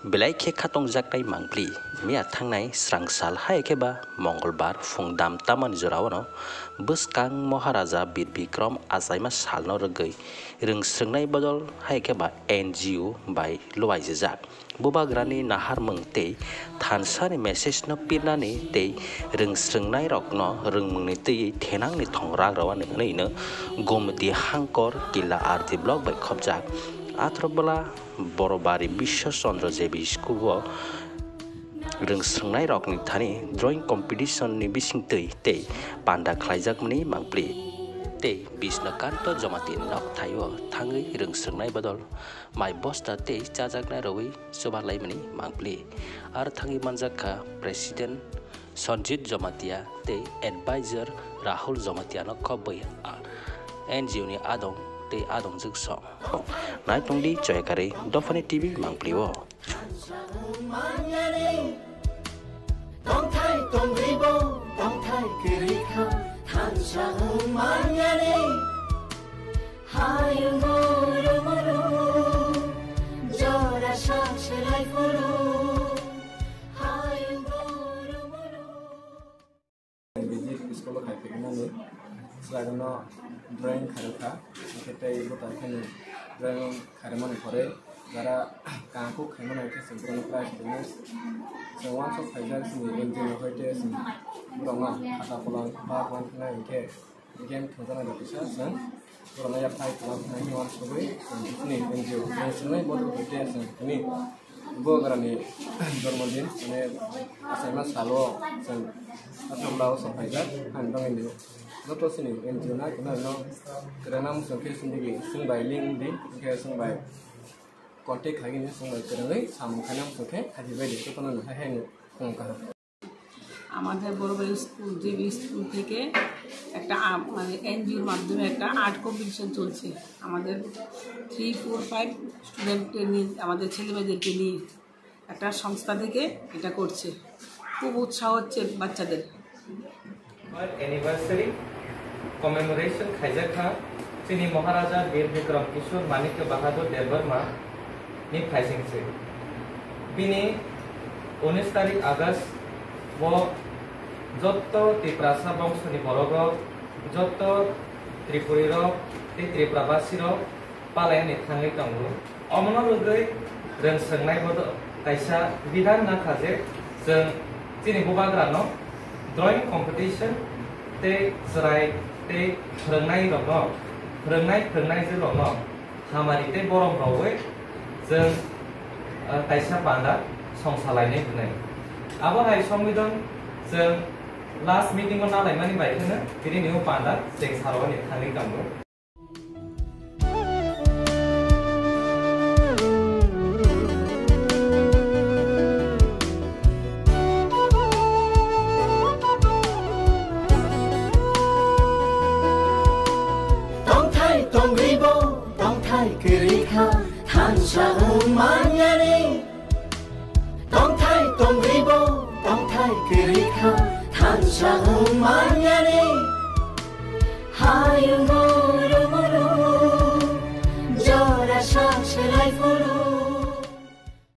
Belai ke khatong jaknai mangpli mia thangnai srangsal hai keba Mongolbar fungdam taman jorao buskang Maharaja Bir Bikram ajaima salno rogoi rongsrungnai bodol hai keba NGO bai luaijak bubagrani nahar mungtei thansani message no pirnani tei rongsrungnai rokno rungmungni tei thenangni thongrag rawan nei no gomti hangkor kila RD block bai khobjak athrobola borobari Bisho Chandra JB School rongsrungnai rokni thani drawing competition ni bisingtei tei panda khlaijakmani mangpli tei Bisnakanto Jomati nok thaio thangai rongsrungnai bodol mai bosta tei chajaknai roi sobarlaimani mangpli ar thangi manjakha president Sanjit Jomatia tei advisor Rahul Jomatia no khobbai NGO ni adong tei adong jukso nai tongdi choykare Dofani TV mangpliwo Selain drawing kharika, kita ibu tadi drawing khariman kore, gara kangku khariman itu sempurna price dengan sewan so fajar sini engineer itu sini, burungnya kata pulang bahan kena ini, again kemudian ada bisa sen, burungnya pakai pulang kena ini orang sebagai ini engineer, yang sebenarnya buat itu sen ini. Ibu kerana bermodin, ini asalnya selalu sen atau belau so fajar, handong ini. Noto sini NGO na kena no kerana musuh ke sendiri sumbai link di ke sumbai kontak lagi ni sumbai kerana samukana musuh ke hadi beli itu pun nak hai kongkar. আমাদের বড়বাড়ি school GB school থেকে একটা মানে এনজিওর মাধ্যমে একটা art competition চলছে আমাদের 3, 4, 5 স্টুডেন্টকে নিয়ে আমাদের ছেলেমেয়েদেরকে নিয়ে একটা সংস্থা থেকে এটা করছে খুব উৎসাহ হচ্ছে বাচ্চাদের anniversary commemoration khaijaka chini Maharaja Bir Bikram Kishore Manikya Bahadur Devarma ni khaisingse bini 19 tarik August wo jotto Triprasa bongshoni borok jotto Tripuri rok Triprabasi rok palayani thangai tongo omono rogoi rongsrungnai bodo kaisa bidan na khaje jeng chini bubagrano drawing competition te serai te forongnai rokno forongnai jelokno hamari te borom rogoi jeng kaisa banda songsalai bunai abo hai সংবিধান jeng last meeting o nalaimani baikhono bini niu banda jeng sarwani thangui tongo Hayung moro moro, jora shak shelai